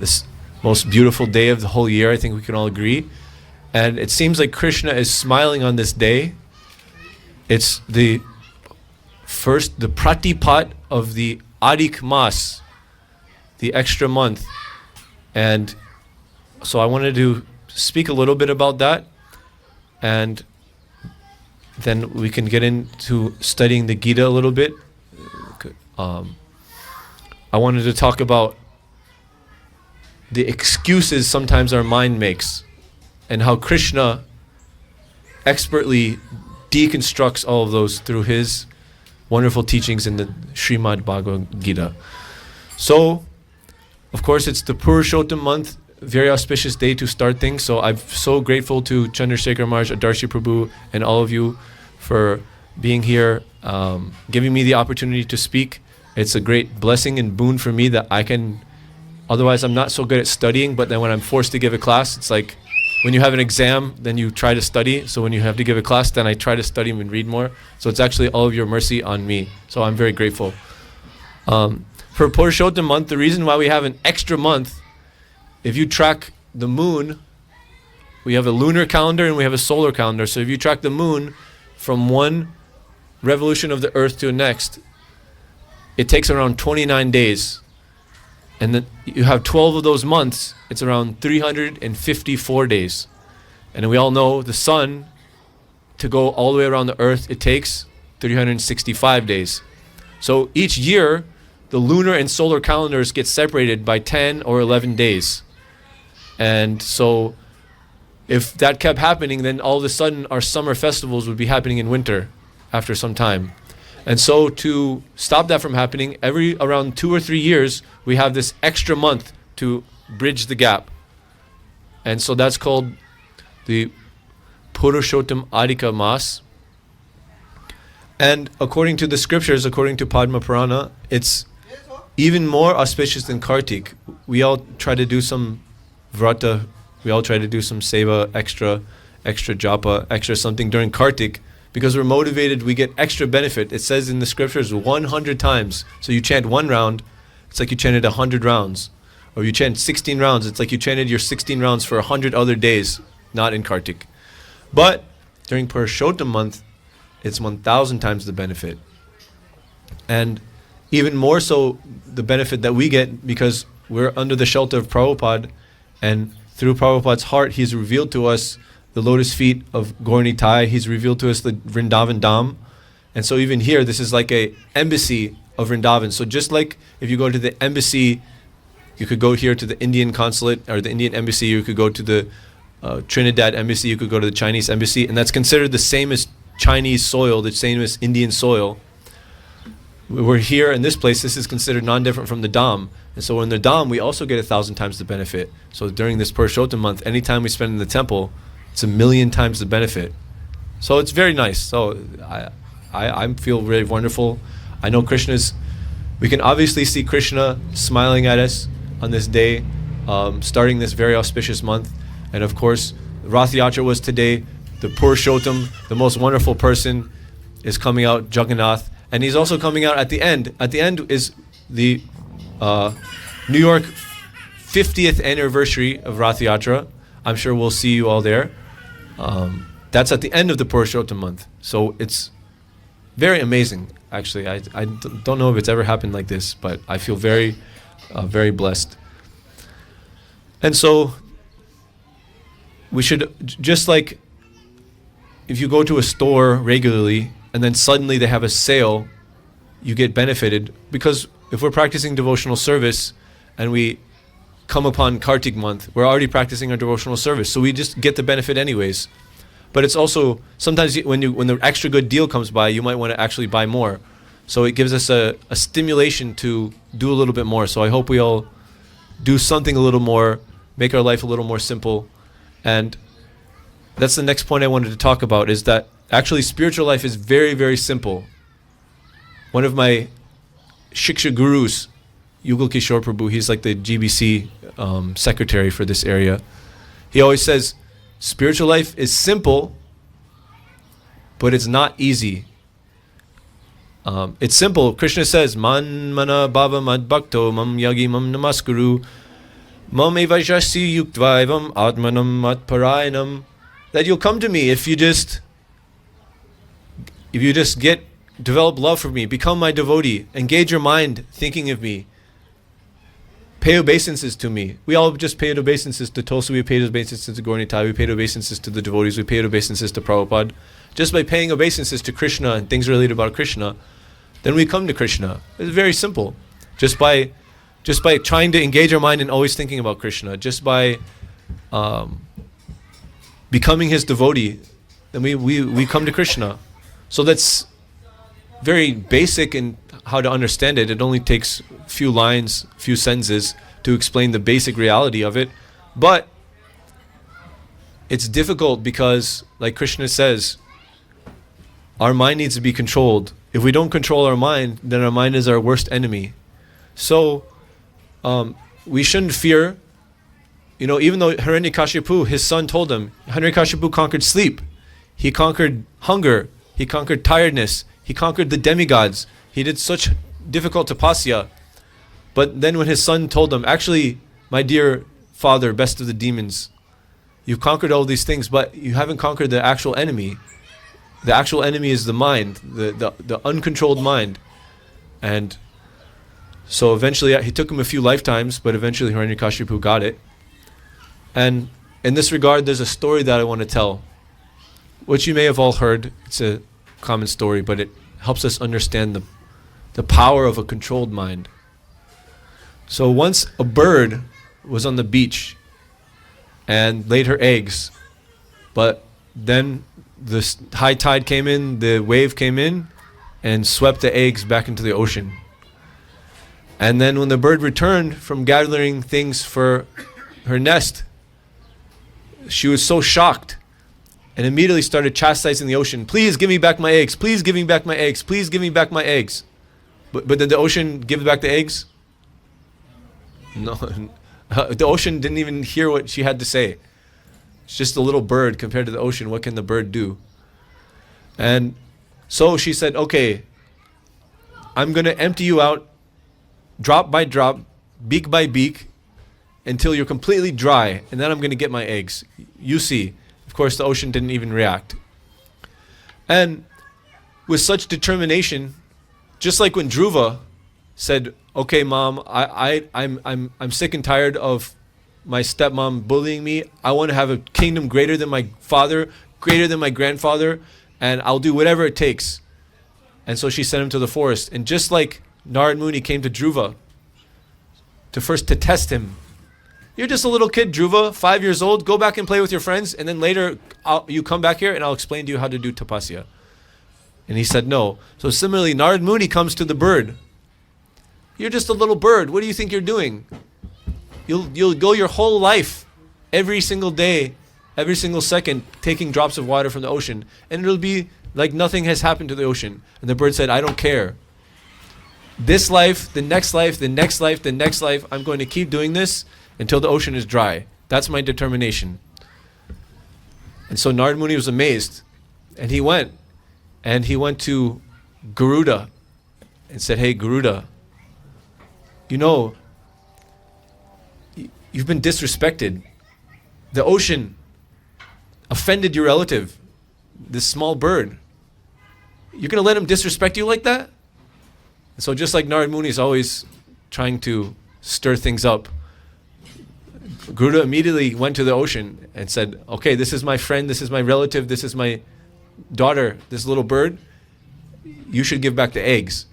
this most beautiful day of the whole year. I think we can all agree. And it seems like Krishna is smiling on this day. It's the pratipat of the Adhik Mas, the extra month. And so I wanted to speak a little bit about that, and then we can get into studying the Gita a little bit. I wanted to talk about the excuses sometimes our mind makes, and how Krishna expertly deconstructs all of those through his wonderful teachings in the Srimad Bhagavad Gita. So, of course, it's the Purushottama month, very auspicious day to start things. So I'm so grateful to Chandrasekhar Maharaj, Adarshi Prabhu, and all of you for being here, giving me the opportunity to speak. It's a great blessing and boon for me that I can, otherwise I'm not so good at studying, but then when I'm forced to give a class, it's like when you have an exam, then you try to study. So when you have to give a class, then I try to study and read more. So it's actually all of your mercy on me. So I'm very grateful. For Purushottama month, the reason why we have an extra month, if you track the moon, we have a lunar calendar and we have a solar calendar. So if you track the moon from one revolution of the earth to the next, it takes around 29 days. And then you have 12 of those months, it's around 354 days. And we all know the sun, to go all the way around the earth, it takes 365 days. So each year, the lunar and solar calendars get separated by 10 or 11 days. And so if that kept happening, then all of a sudden our summer festivals would be happening in winter after some time. And so to stop that from happening, every around 2 or 3 years, we have this extra month to bridge the gap. And so that's called the Purushottama-Mas. And according to the scriptures, according to Padma Purana, it's even more auspicious than Kartik. We all try to do some vrata, we all try to do some seva, extra japa, extra something during Kartik. Because we're motivated, we get extra benefit. It says in the scriptures 100 times. So you chant 1 round, it's like you chanted 100 rounds. Or you chant 16 rounds, it's like you chanted your 16 rounds for 100 other days, not in Kartik. But during Purushottama month, it's 1,000 times the benefit. And even more so, the benefit that we get because we're under the shelter of Prabhupada, and through Prabhupada's heart, he's revealed to us the lotus feet of Gaur-Nitai. He's revealed to us the Vrindavan Dham. And so even here, this is like a embassy of Vrindavan. So just like if you go to the embassy, you could go here to the Indian consulate or the Indian embassy, you could go to the Trinidad embassy, you could go to the Chinese embassy, and that's considered the same as Chinese soil, the same as Indian soil. We're here in this place, this is considered non-different from the Dham. And so in the Dham, we also get 1,000 times the benefit. So during this Purushottama month, anytime we spend in the temple, it's 1,000,000 times the benefit. So it's very nice. So I feel very wonderful. I know we can obviously see Krishna smiling at us on this day, starting this very auspicious month. And of course, Rath Yatra was today. The Purushottam, the most wonderful person, is coming out, Jagannath. And he's also coming out at the end. At the end is the New York 50th anniversary of Rath Yatra. I'm sure we'll see you all there. That's at the end of the Purushottama month. So it's very amazing, actually. I don't know if it's ever happened like this, but I feel very, very blessed. And so we should, just like if you go to a store regularly and then suddenly they have a sale, you get benefited. Because if we're practicing devotional service and we come upon Kartik month, we're already practicing our devotional service, so we just get the benefit anyways. But it's also sometimes when the extra good deal comes by, you might want to actually buy more. So it gives us a stimulation to do a little bit more. So I hope we all do something a little more, make our life a little more simple. And that's the next point I wanted to talk about, is that actually spiritual life is very, very simple. One of my Shiksha gurus, Yugal Kishore Prabhu, he's like the GBC secretary for this area. He always says, spiritual life is simple, but it's not easy. It's simple. Krishna says, Man mana bhava mad bhakto mam yagi mam namaskuru. Mamevajasi yuktvaivam atmanam matparayanam. That you'll come to me if you just develop love for me, become my devotee, engage your mind thinking of me, pay obeisances to me. We all just paid obeisances to Tulsi, we paid obeisances to Gauranga-Natabara, we paid obeisances to the devotees, we paid obeisances to Prabhupada. Just by paying obeisances to Krishna and things related about Krishna, then we come to Krishna. It's very simple. Just by trying to engage our mind and always thinking about Krishna, just by becoming his devotee, then we come to Krishna. So that's very basic in how to understand it. It only takes a few lines, few sentences to explain the basic reality of it. But it's difficult because, like Krishna says, our mind needs to be controlled. If we don't control our mind, then our mind is our worst enemy. So we shouldn't fear. You know, even though Hiranyakashipu, his son told him, Hiranyakashipu conquered sleep, he conquered hunger, he conquered tiredness, he conquered the demigods, he did such difficult tapasya. But then when his son told him, actually, my dear father, best of the demons, you've conquered all these things, but you haven't conquered the actual enemy. The actual enemy is the mind, the uncontrolled mind. And so eventually, he took him a few lifetimes, but eventually Hiranyakashipu got it. And in this regard, there's a story that I want to tell, which you may have all heard. It's a common story, but it helps us understand the power of a controlled mind. So once a bird was on the beach and laid her eggs, but then the high tide came in, the wave came in and swept the eggs back into the ocean. And then when the bird returned from gathering things for her nest, she was so shocked and immediately started chastising the ocean. Please give me back my eggs. Please give me back my eggs. Please give me back my eggs. But did the ocean give back the eggs? No. The ocean didn't even hear what she had to say. It's just a little bird compared to the ocean. What can the bird do? And so she said, okay, I'm going to empty you out drop by drop, beak by beak, until you're completely dry, and then I'm going to get my eggs. You see. Of course, the ocean didn't even react. And with such determination, just like when Dhruva said, okay, Mom, I'm sick and tired of my stepmom bullying me. I want to have a kingdom greater than my father, greater than my grandfather, and I'll do whatever it takes. And so she sent him to the forest. And just like Narad Muni came to Dhruva to test him. You're just a little kid, Dhruva, 5 years old. Go back and play with your friends, and then later you come back here and I'll explain to you how to do tapasya. And he said no. So similarly, Narad Muni comes to the bird. You're just a little bird. What do you think you're doing? You'll go your whole life, every single day, every single second, taking drops of water from the ocean, and it'll be like nothing has happened to the ocean. And the bird said, I don't care. This life, the next life, the next life, the next life, I'm going to keep doing this until the ocean is dry. That's my determination. And so Narad Muni was amazed. And he went to Garuda and said, hey, Garuda, you know, you've been disrespected. The ocean offended your relative, this small bird. You're going to let him disrespect you like that? And so just like Narad Muni is always trying to stir things up, Garuda immediately went to the ocean and said, okay, this is my friend, this is my relative, this is my daughter, this little bird. You should give back the eggs.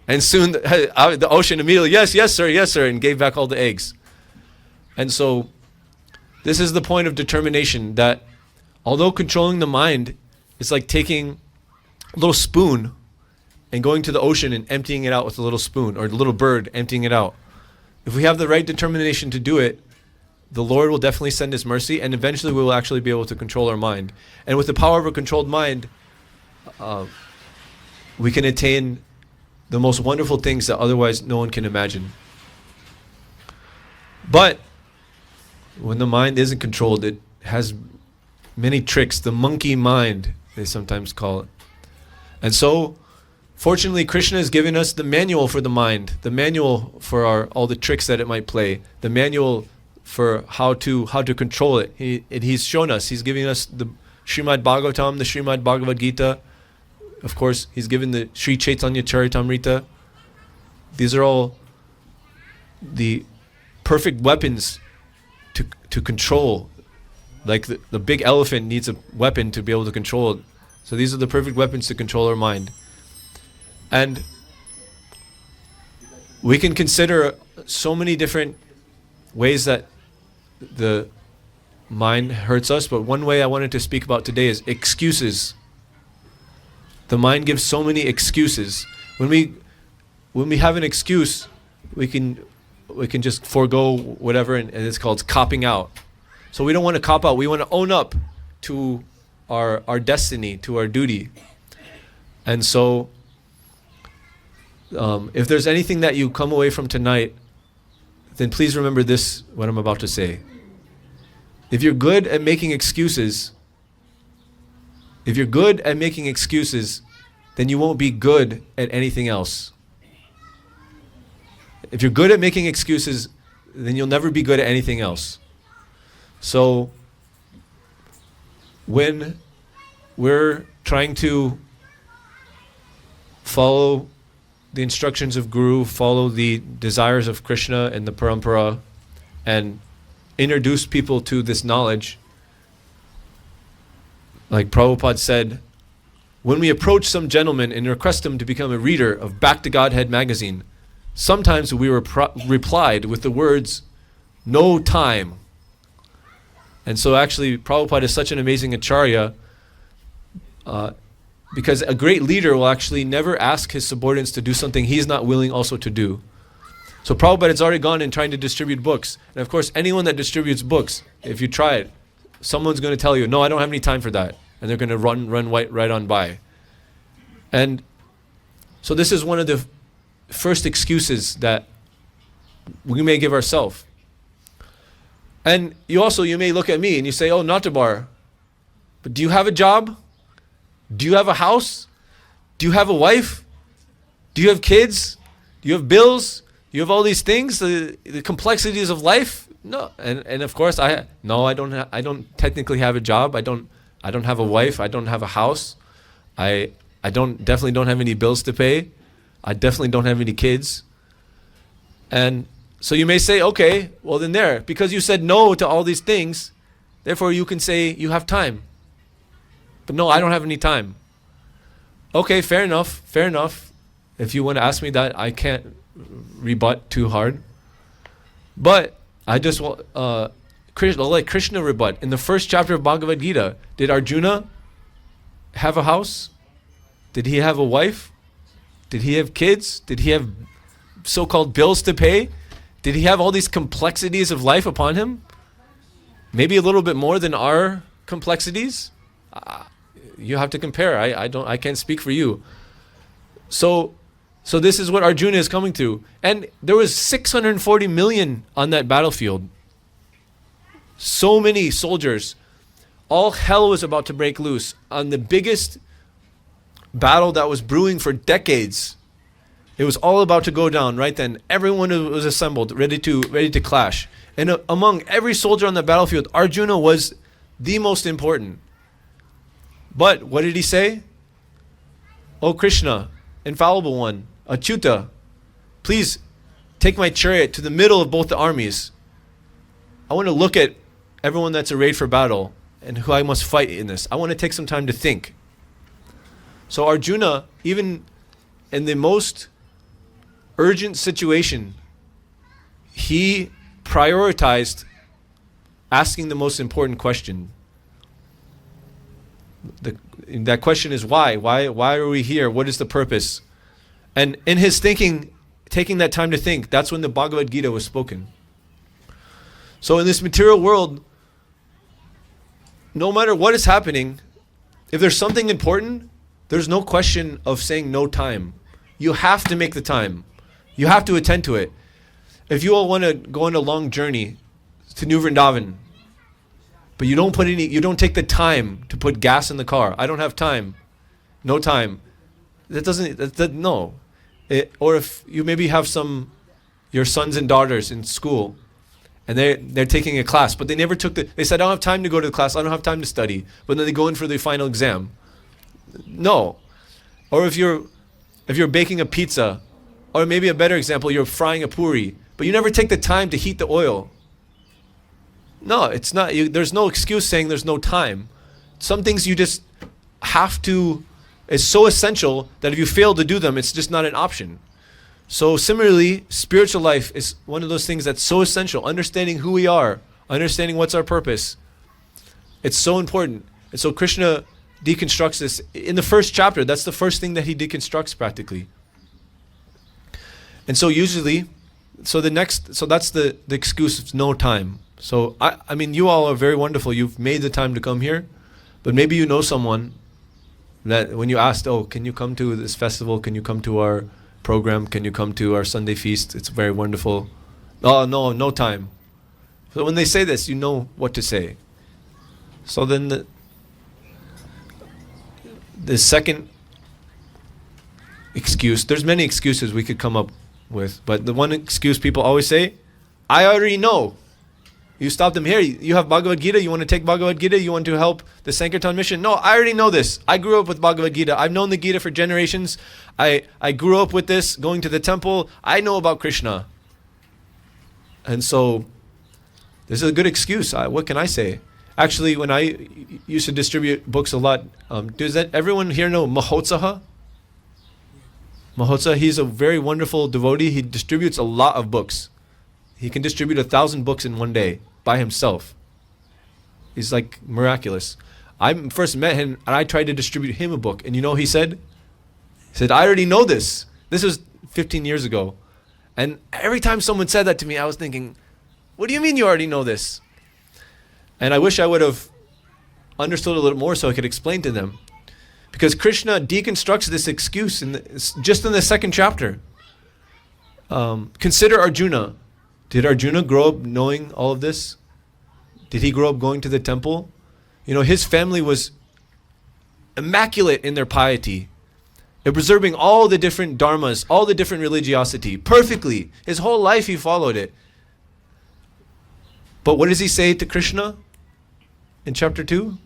And soon the ocean immediately, yes, sir, and gave back all the eggs. And so this is the point of determination, that although controlling the mind is like taking a little spoon and going to the ocean and emptying it out with a little spoon, or the little bird emptying it out. If we have the right determination to do it, the Lord will definitely send His mercy, and eventually we will actually be able to control our mind. And with the power of a controlled mind, we can attain the most wonderful things that otherwise no one can imagine. But when the mind isn't controlled, it has many tricks. The monkey mind, they sometimes call it. And so, fortunately, Krishna has given us the manual for the mind, the manual for all the tricks that it might play, the manual for how to control it. He's shown us. He's giving us the Srimad Bhagavatam, the Srimad Bhagavad Gita. Of course, he's given the Sri Chaitanya Charitamrita. These are all the perfect weapons to control. Like the big elephant needs a weapon to be able to control it. So these are the perfect weapons to control our mind. And we can consider so many different ways that the mind hurts us, but one way I wanted to speak about today is excuses. The mind gives so many excuses. When we have an excuse, we can just forego whatever, and it's called copping out. So we don't want to cop out. We want to own up to our destiny, to our duty. And so if there's anything that you come away from tonight, then please remember this, what I'm about to say. If you're good at making excuses, then you won't be good at anything else. If you're good at making excuses, then you'll never be good at anything else. So when we're trying to follow the instructions of Guru, follow the desires of Krishna and the Parampara, and introduce people to this knowledge, like Prabhupada said, when we approach some gentleman and request him to become a reader of Back to Godhead magazine, sometimes we were replied with the words, "No time." And so actually Prabhupada is such an amazing acharya, because a great leader will actually never ask his subordinates to do something he's not willing also to do. So Prabhupada has already gone and trying to distribute books. And of course, anyone that distributes books, if you try it, someone's going to tell you, "No, I don't have any time for that." And they're going to run right on by. And so this is one of the first excuses that we may give ourselves. And you may look at me and you say, "Oh, Natabar, but do you have a job? Do you have a house? Do you have a wife? Do you have kids? Do you have bills? Do you have all these things, the complexities of life?" No, and of course I don't technically have a job. I don't have a wife. I don't have a house. I definitely don't have any bills to pay. I definitely don't have any kids. And so you may say, "Okay, well then because you said no to all these things, therefore you can say you have time." But no, I don't have any time. Okay, fair enough. If you want to ask me that, I can't rebut too hard. But I just want, like Krishna rebut. In the first chapter of Bhagavad Gita, did Arjuna have a house? Did he have a wife? Did he have kids? Did he have so-called bills to pay? Did he have all these complexities of life upon him? Maybe a little bit more than our complexities? You have to compare. I can't speak for you. So this is what Arjuna is coming to. And there was 640 million on that battlefield. So many soldiers. All hell was about to break loose on the biggest battle that was brewing for decades. It was all about to go down right then. Everyone was assembled, ready to clash. And among every soldier on the battlefield, Arjuna was the most important. But what did he say? "Oh Krishna, infallible one, Achyuta, please take my chariot to the middle of both the armies. I want to look at everyone that's arrayed for battle and who I must fight in this. I want to take some time to think." So Arjuna, even in the most urgent situation, he prioritized asking the most important question. That question is why? Why are we here? What is the purpose? And in his thinking, taking that time to think, that's when the Bhagavad Gita was spoken. So in this material world, no matter what is happening, if there's something important, there's no question of saying no time. You have to make the time. You have to attend to it. If you all want to go on a long journey to New Vrindavan, but you don't take the time to put gas in the car. I don't have time. No time. No. Or if you maybe have your sons and daughters in school, And they're taking a class, but they never they said, I don't have time to go to the class, I don't have time to study. But then they go in for the final exam. No. Or if you're baking a pizza, or maybe a better example, you're frying a puri, but you never take the time to heat the oil. No, it's not. There's no excuse saying there's no time. Some things you just have to, it's so essential that if you fail to do them, it's just not an option. So similarly, spiritual life is one of those things that's so essential. Understanding who we are, understanding what's our purpose. It's so important. And so Krishna deconstructs this. In the first chapter, that's the first thing that he deconstructs practically. And so usually, that's the excuse of no time. So I mean, you all are very wonderful. You've made the time to come here. But maybe you know someone that when you asked, oh, can you come to this festival? Can you come to our program? Can you come to our Sunday feast? It's very wonderful. Oh, no time. So when they say this, you know what to say. So then the second excuse, there's many excuses we could come up with, but the one excuse people always say, I already know. You stop them here, you have Bhagavad Gita, you want to take Bhagavad Gita, you want to help the Sankirtan mission? No, I already know this. I grew up with Bhagavad Gita. I've known the Gita for generations. I grew up with this, going to the temple. I know about Krishna. And so, this is a good excuse. What can I say? Actually, when I used to distribute books a lot, does everyone here know Mahotsaha? Mahotsaha, he's a very wonderful devotee. He distributes a lot of books. He can distribute 1,000 books in one day by himself. He's like miraculous. I first met him and I tried to distribute him a book. And you know what he said? He said, I already know this. This was 15 years ago. And every time someone said that to me, I was thinking, what do you mean you already know this? And I wish I would have understood a little more so I could explain to them. Because Krishna deconstructs this excuse just in the second chapter. Consider Arjuna. Did Arjuna grow up knowing all of this? Did he grow up going to the temple? You know, his family was immaculate in their piety. They're preserving all the different dharmas, all the different religiosity, perfectly. His whole life he followed it. But what does he say to Krishna in chapter 2?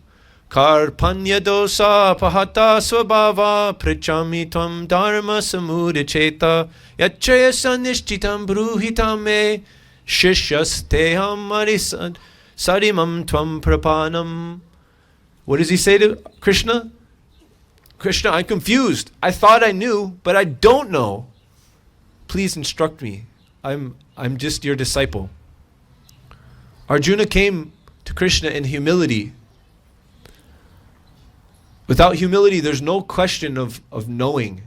Karpanya dosa pahata swabhava prichami tvam dharma samudacheta yachaya sanishchitam bruhitam me shishyasteham marisad sarimam tvam prapanam. What does he say to Krishna? Krishna, I'm confused. I thought I knew, but I don't know. Please instruct me. I'm just your disciple. Arjuna came to Krishna in humility. Without humility, there's no question of knowing,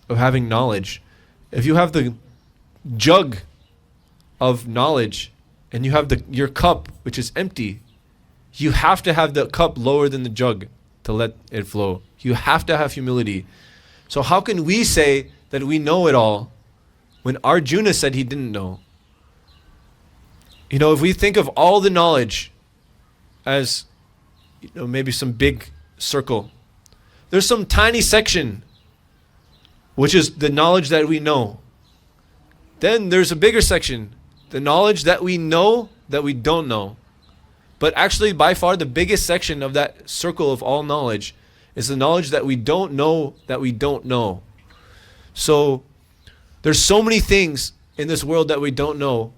of having knowledge. If you have the jug of knowledge and you have your cup, which is empty, you have to have the cup lower than the jug to let it flow. You have to have humility. So how can we say that we know it all when Arjuna said he didn't know? You know, if we think of all the knowledge as, you know, maybe some big circle, there's some tiny section which is the knowledge that we know. Then there's a bigger section, the knowledge that we know that we don't know. But actually, by far, the biggest section of that circle of all knowledge is the knowledge that we don't know that we don't know. So there's so many things in this world that we don't know.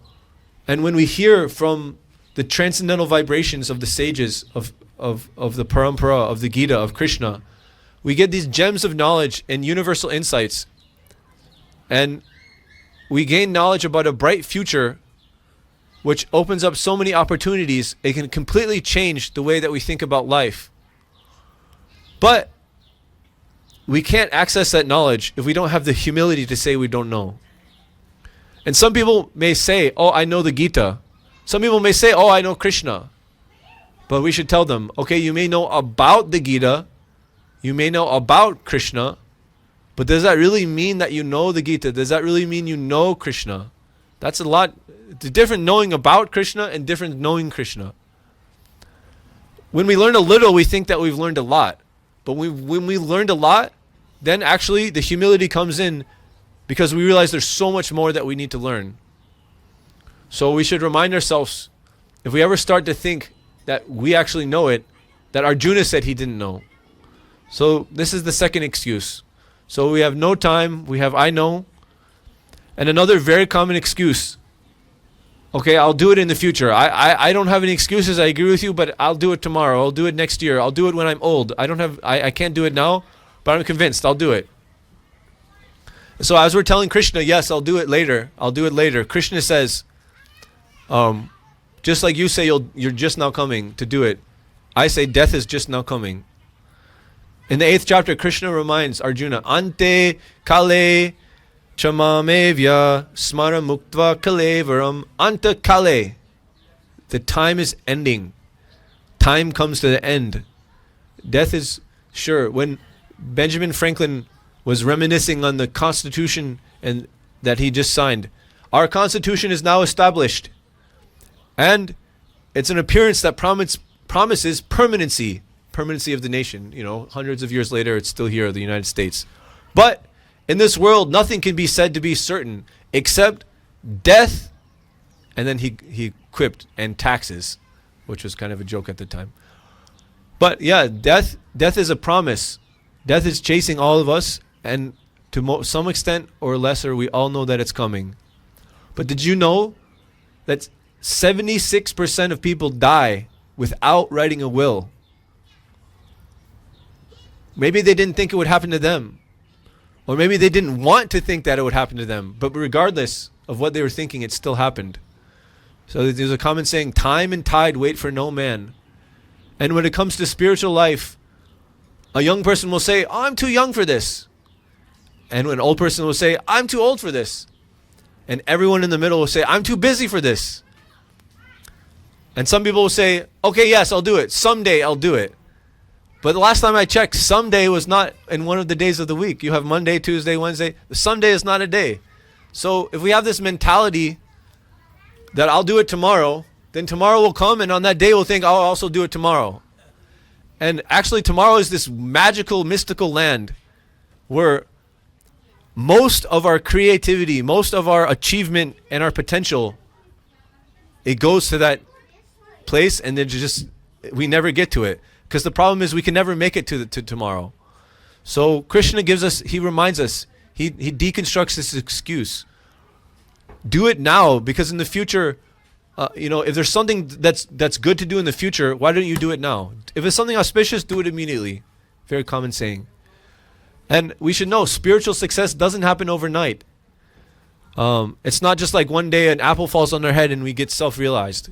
And when we hear from the transcendental vibrations of the sages of the parampara, of the Gita, of Krishna, we get these gems of knowledge and universal insights. And we gain knowledge about a bright future which opens up so many opportunities. It can completely change the way that we think about life. But we can't access that knowledge if we don't have the humility to say we don't know. And some people may say, oh, I know the Gita. Some people may say, oh, I know Krishna. But we should tell them, okay, you may know about the Gita, you may know about Krishna, but does that really mean that you know the Gita? Does that really mean you know Krishna? That's a lot. It's different knowing about Krishna and different knowing Krishna. When we learn a little, we think that we've learned a lot. But when we learned a lot, then actually the humility comes in because we realize there's so much more that we need to learn. So we should remind ourselves, if we ever start to think that we actually know it, that Arjuna said he didn't know. So this is the second excuse. So we have no time, we have I know. And another very common excuse, okay, I'll do it in the future. I don't have any excuses, I agree with you, but I'll do it tomorrow, I'll do it next year, I'll do it when I'm old. I can't do it now, but I'm convinced I'll do it. So as we're telling Krishna, yes, I'll do it later, Krishna says, just like you say you're just now coming to do it, I say death is just now coming. In the 8th chapter, Krishna reminds Arjuna, Ante kale chamamevya smara muktva kalevaram anta kale. The time is ending. Time comes to the end. Death is sure. When Benjamin Franklin was reminiscing on the Constitution and that he just signed, our Constitution is now established. And it's an appearance that promises permanency of the nation. You know, hundreds of years later, it's still here, the United States. But in this world, nothing can be said to be certain except death, and then he quipped, and taxes, which was kind of a joke at the time. But yeah, death is a promise. Death is chasing all of us, and to some extent or lesser, we all know that it's coming. But did you know that 76% of people die without writing a will? Maybe they didn't think it would happen to them. Or maybe they didn't want to think that it would happen to them. But regardless of what they were thinking, it still happened. So there's a common saying, time and tide wait for no man. And when it comes to spiritual life, a young person will say, oh, I'm too young for this. And an old person will say, I'm too old for this. And everyone in the middle will say, I'm too busy for this. And some people will say, okay, yes, I'll do it. Someday I'll do it. But the last time I checked, someday was not in one of the days of the week. You have Monday, Tuesday, Wednesday. Sunday is not a day. So if we have this mentality that I'll do it tomorrow, then tomorrow will come, and on that day we'll think, I'll also do it tomorrow. And actually tomorrow is this magical, mystical land where most of our creativity, most of our achievement and our potential, it goes to that place, and then we never get to it. Because the problem is we can never make it to tomorrow. So Krishna he reminds us, he deconstructs this excuse. Do it now, because in the future, if there's something that's good to do in the future, why don't you do it now? If it's something auspicious, do it immediately. Very common saying. And we should know, spiritual success doesn't happen overnight. It's not just like one day an apple falls on our head and we get self-realized.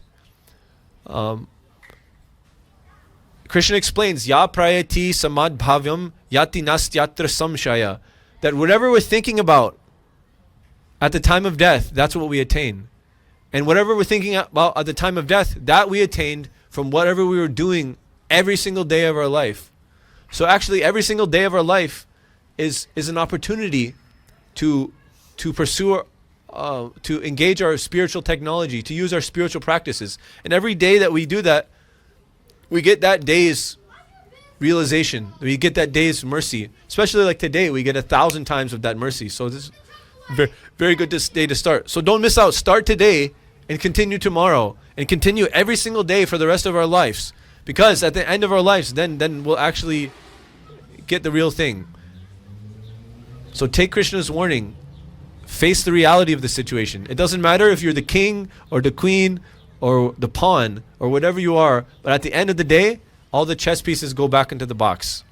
Krishna explains, Ya prayati samadbhavyam yati nastyatra samshaya, that whatever we're thinking about at the time of death, that's what we attain. And whatever we're thinking about at the time of death, that we attained from whatever we were doing every single day of our life. So actually, every single day of our life is an opportunity to pursue, to engage our spiritual technology, to use our spiritual practices. And every day that we do that, we get that day's realization. We get that day's mercy. Especially like today, we get 1,000 times of that mercy. So this is very, very good day to start. So don't miss out. Start today and continue tomorrow. And continue every single day for the rest of our lives. Because at the end of our lives, then we'll actually get the real thing. So take Krishna's warning. Face the reality of the situation. It doesn't matter if you're the king or the queen or the pawn, or whatever you are, but at the end of the day, all the chess pieces go back into the box.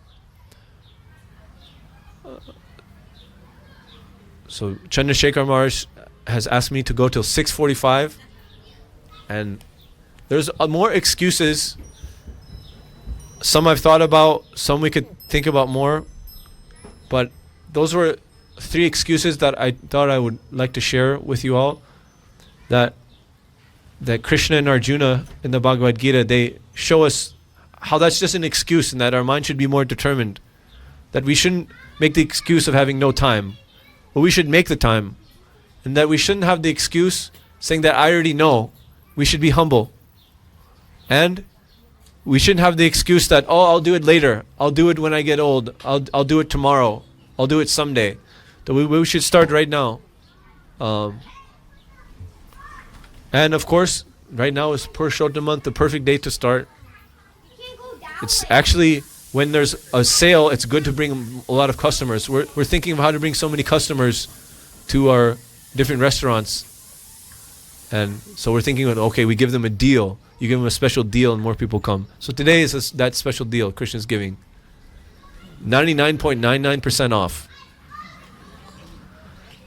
So Chandrasekhar Maharaj has asked me to go till 6:45, and there's more excuses. Some I've thought about, some we could think about more, but those were 3 excuses that I thought I would like to share with you all, that Krishna and Arjuna in the Bhagavad Gita, they show us how that's just an excuse, and that our mind should be more determined. That we shouldn't make the excuse of having no time, but we should make the time. And that we shouldn't have the excuse saying that I already know. We should be humble. And we shouldn't have the excuse that, oh, I'll do it later. I'll do it when I get old. I'll do it tomorrow. I'll do it someday. So we should start right now. And of course, right now is Purushottama month, the perfect day to start. It's actually, when there's a sale, it's good to bring a lot of customers. We're thinking of how to bring so many customers to our different restaurants. And so we're thinking, okay, we give them a deal. You give them a special deal and more people come. So today is that special deal Krishna's giving. 99.99% off.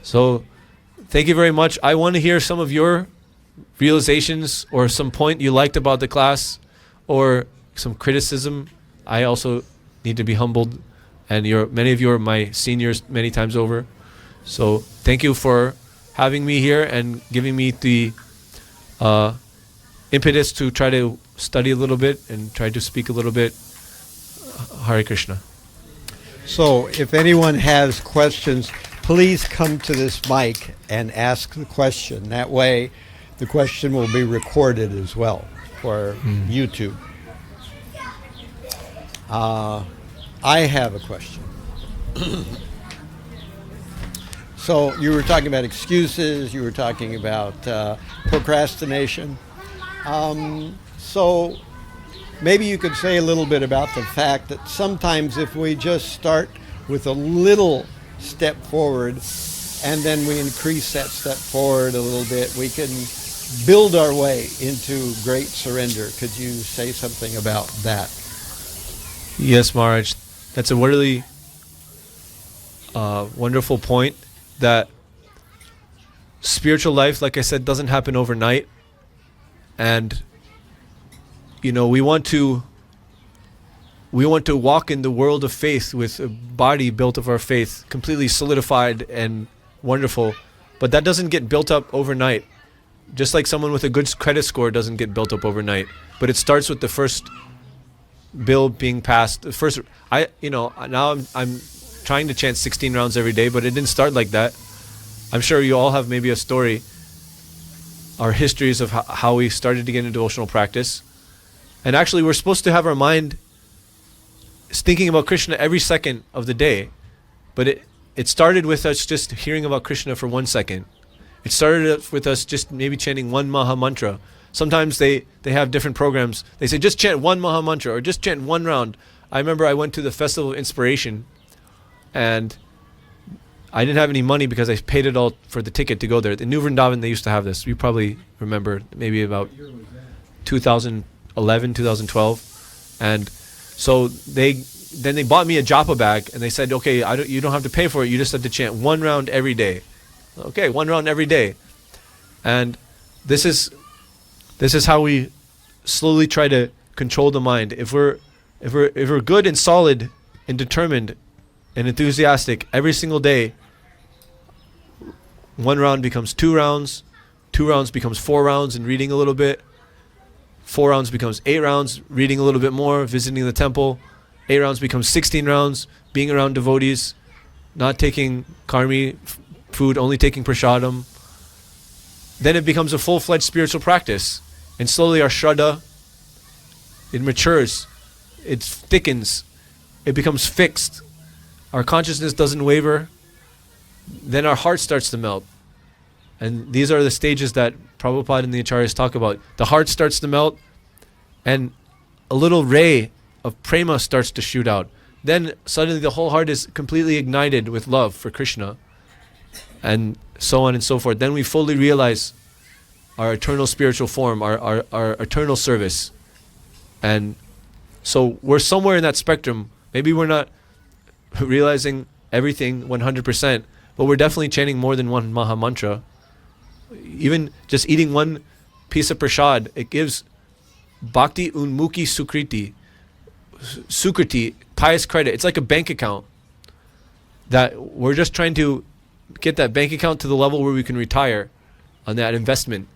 So thank you very much. I want to hear some of your realizations or some point you liked about the class or some criticism. I also need to be humbled, and many of you are my seniors many times over. So thank you for having me here and giving me the impetus to try to study a little bit and try to speak a little bit. Hare Krishna. So if anyone has questions, please come to this mic and ask the question. That way the question will be recorded as well for YouTube. I have a question. So you were talking about excuses, you were talking about procrastination. So maybe you could say a little bit about the fact that sometimes if we just start with a little step forward and then we increase that step forward a little bit, we can build our way into great surrender. Could you say something about that? Yes, Maharaj. That's a really wonderful point, that spiritual life, like I said, doesn't happen overnight. And we want to walk in the world of faith with a body built of our faith, completely solidified and wonderful. But that doesn't get built up overnight. Just like someone with a good credit score doesn't get built up overnight. But it starts with the first bill being passed. Now I'm trying to chant 16 rounds every day, but it didn't start like that. I'm sure you all have maybe a story, our histories of how we started to get into devotional practice. And actually, we're supposed to have our mind thinking about Krishna every second of the day. But it started with us just hearing about Krishna for 1 second. It started with us just maybe chanting one Maha Mantra. Sometimes they have different programs. They say, just chant one Maha Mantra or just chant one round. I remember I went to the Festival of Inspiration, and I didn't have any money because I paid it all for the ticket to go there. In New Vrindavan, they used to have this. You probably remember, maybe about 2011, 2012. And so they bought me a japa bag, and they said, okay, you don't have to pay for it. You just have to chant one round every day. Okay, one round every day. And this is how we slowly try to control the mind. If we're good and solid and determined and enthusiastic every single day, one round becomes 2 rounds, 2 rounds becomes 4 rounds and reading a little bit, 4 rounds becomes 8 rounds, reading a little bit more, visiting the temple, 8 rounds becomes 16 rounds, being around devotees, not taking karmi food, only taking prashadam. Then it becomes a full-fledged spiritual practice. And slowly our shraddha, it matures, it thickens, it becomes fixed. Our consciousness doesn't waver. Then our heart starts to melt. And these are the stages that Prabhupada and the Acharyas talk about. The heart starts to melt, and a little ray of prema starts to shoot out. Then suddenly the whole heart is completely ignited with love for Krishna, and so on and so forth. Then we fully realize our eternal spiritual form, our eternal service. And so we're somewhere in that spectrum. Maybe we're not realizing everything 100%, but we're definitely chanting more than one Maha Mantra. Even just eating one piece of prasad, it gives bhakti unmukhi sukriti, sukriti, pious credit. It's like a bank account that we're just trying to get that bank account to the level where we can retire on that investment.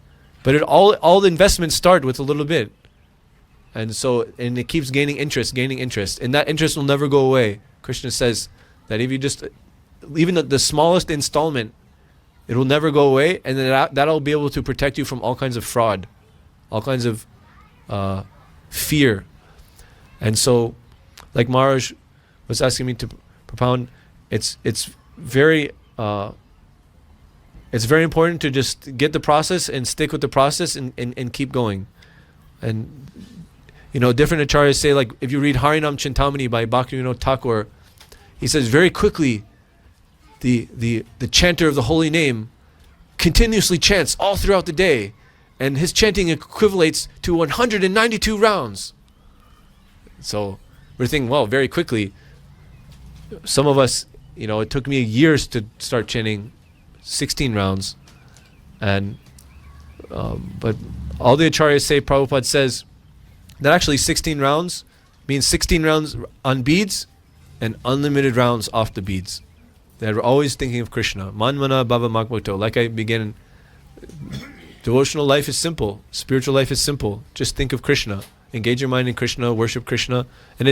But all the investments start with a little bit. And it keeps gaining interest. And that interest will never go away. Krishna says that if you just, even the smallest installment, it will never go away. And then that'll be able to protect you from all kinds of fraud, all kinds of fear. And so, like Maharaj was asking me to propound, it's very it's very important to just get the process and stick with the process and keep going. And different acharyas say, like, if you read Harinam Chintamani by Bhaktivinoda Thakur, he says very quickly the chanter of the holy name continuously chants all throughout the day, and his chanting equivalates to 192 rounds. So we're thinking, well, very quickly. Some of us, it took me years to start chanting 16 rounds, and but all the acharyas say, Prabhupada says that actually 16 rounds means 16 rounds on beads and unlimited rounds off the beads. They're always thinking of Krishna. Manmana Bhava Makbhakto. Like I began, devotional life is simple. Spiritual life is simple. Just think of Krishna. Engage your mind in Krishna, worship Krishna. And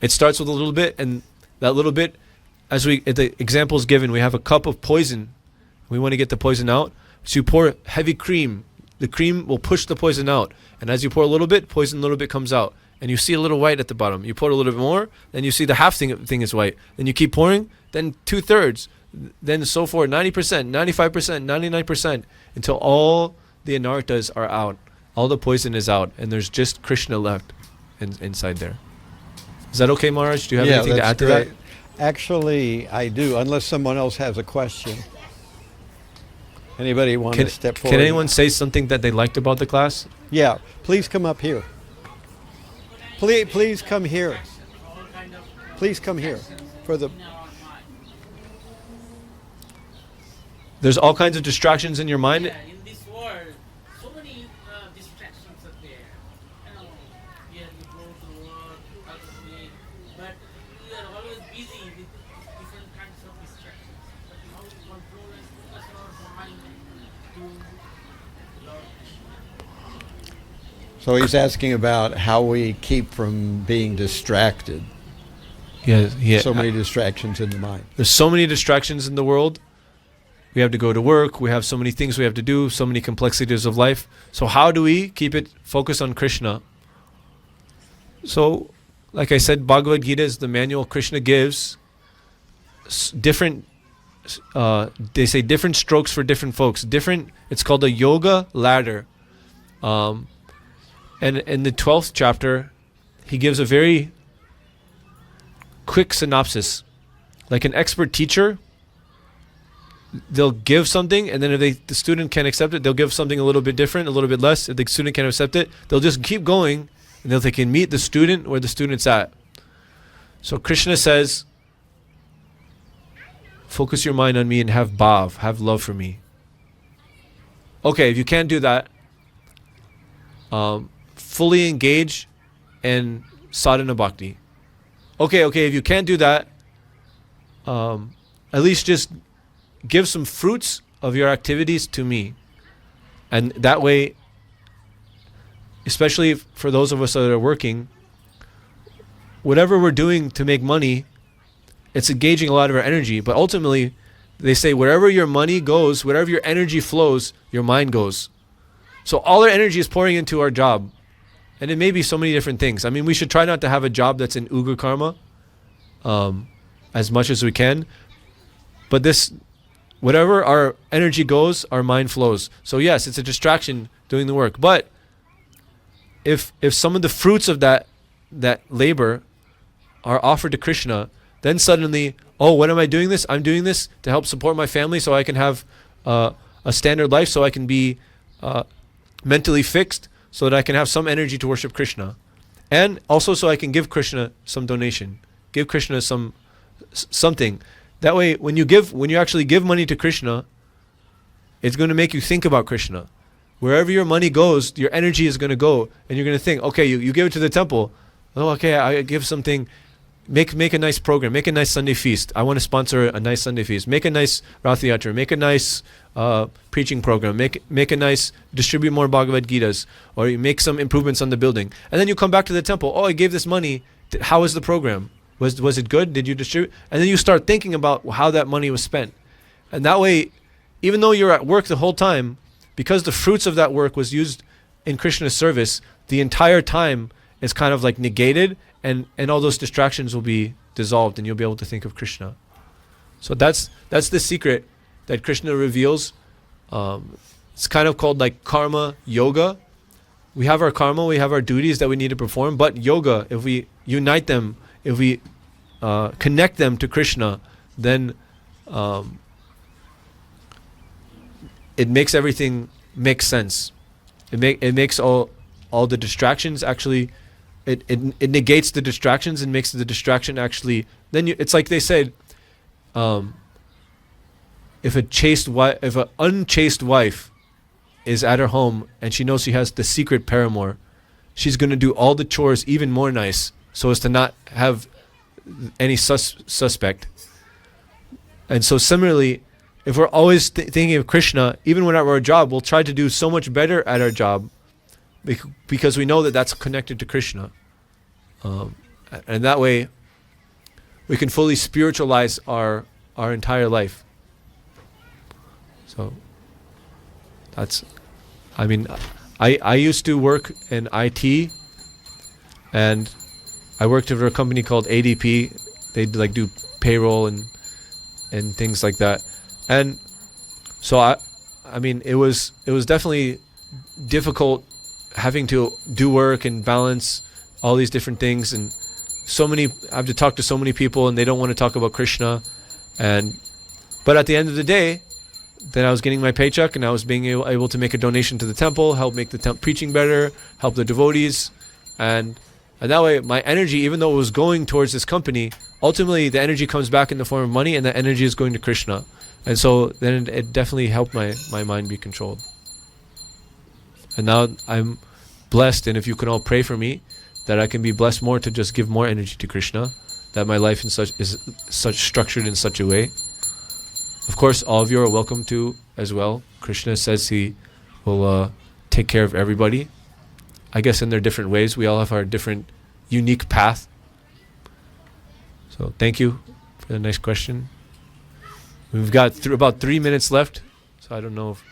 it starts with a little bit, and that little bit, as the example is given, we have a cup of poison. We want to get the poison out. So you pour heavy cream. The cream will push the poison out. And as you pour a little bit, poison a little bit comes out. And you see a little white at the bottom. You pour a little bit more, then you see the half thing is white. Then you keep pouring, then 2/3, then so forth, 90%, 95%, 99%, until all the anarthas are out. All the poison is out, and there's just Krishna left inside there. Is that okay, Maharaj? Do you have anything to add to that? Actually, I do, unless someone else has a question. Anybody want to step forward? Can anyone say something that they liked about the class? Yeah, please come up here. Please come here. Please come here for the. There's all kinds of distractions in your mind. Yeah, in this world, so many distractions are there. Here you go to work, other but you are always busy with different kinds of distractions. But how to control and focus our mind to Lord Krishna. So he's asking about how we keep from being distracted. Yeah. So many distractions in the mind. There's so many distractions in the world. We have to go to work. We have so many things we have to do, so many complexities of life. So how do we keep it focused on Krishna? So, like I said, Bhagavad Gita is the manual Krishna gives. Different, they say different strokes for different folks. It's called a yoga ladder. And in the 12th chapter, he gives a very quick synopsis. Like an expert teacher, they'll give something, and then if the student can't accept it, they'll give something a little bit different, a little bit less. If the student can't accept it, they'll just keep going until they can meet the student where the student's at. So Krishna says, focus your mind on me and have bhav, have love for me. Okay, if you can't do that, fully engage in sadhana bhakti. Okay, if you can't do that, at least just give some fruits of your activities to me. And that way, especially for those of us that are working, whatever we're doing to make money, it's engaging a lot of our energy. But ultimately, they say wherever your money goes, wherever your energy flows, your mind goes. So all our energy is pouring into our job. And it may be so many different things. I mean, we should try not to have a job that's in Ugra Karma as much as we can. But whatever our energy goes, our mind flows. So yes, it's a distraction doing the work. But if some of the fruits of that labor are offered to Krishna, then suddenly, when am I doing this? I'm doing this to help support my family so I can have a standard life, so I can be mentally fixed, so that I can have some energy to worship Krishna. And also so I can give Krishna some donation. Give Krishna something. That way, when you actually give money to Krishna, it's going to make you think about Krishna. Wherever your money goes, your energy is going to go, and you're going to think, okay, you give it to the temple. Oh, okay, I give something. Make a nice program. Make a nice Sunday feast. I want to sponsor a nice Sunday feast. Make a nice Rath Yatra. Make a nice preaching program. Make a nice, distribute more Bhagavad Gitas, or you make some improvements on the building. And then you come back to the temple. Oh, I gave this money. How was the program? Was it good? Did you distribute? And then you start thinking about how that money was spent. And that way, even though you're at work the whole time, because the fruits of that work was used in Krishna's service, the entire time is kind of like negated, and all those distractions will be dissolved, and you'll be able to think of Krishna. So that's the secret that Krishna reveals It's kind of called like karma yoga. We have our karma, we have our duties that we need to perform, but yoga, if we unite them, if we connect them to Krishna, then it makes everything make sense. It makes all the distractions actually. It negates the distractions and makes the distraction actually. Then it's like they said, if an unchaste wife is at her home and she knows she has the secret paramour, she's going to do all the chores even more nice so as to not have any suspect. And so similarly, if we're always thinking of Krishna, even when at our job, we'll try to do so much better at our job because we know that that's connected to Krishna. And that way, we can fully spiritualize our entire life. So, I used to work in IT, and I worked for a company called ADP. They like do payroll and things like that. And so it was definitely difficult having to do work and balance all these different things, and I have to talk to so many people and they don't want to talk about Krishna. But at the end of the day, then I was getting my paycheck and I was being able to make a donation to the temple, help make the preaching better, help the devotees, and that way my energy, even though it was going towards this company, ultimately the energy comes back in the form of money, and the energy is going to Krishna. And so then it definitely helped my mind be controlled. And now I'm blessed, and if you can all pray for me, that I can be blessed more to just give more energy to Krishna, that my life is structured in such a way. Of course, all of you are welcome to as well. Krishna says he will take care of everybody. I guess in their different ways. We all have our different unique path. So thank you for the nice question. We've got about 3 minutes left, so I don't know if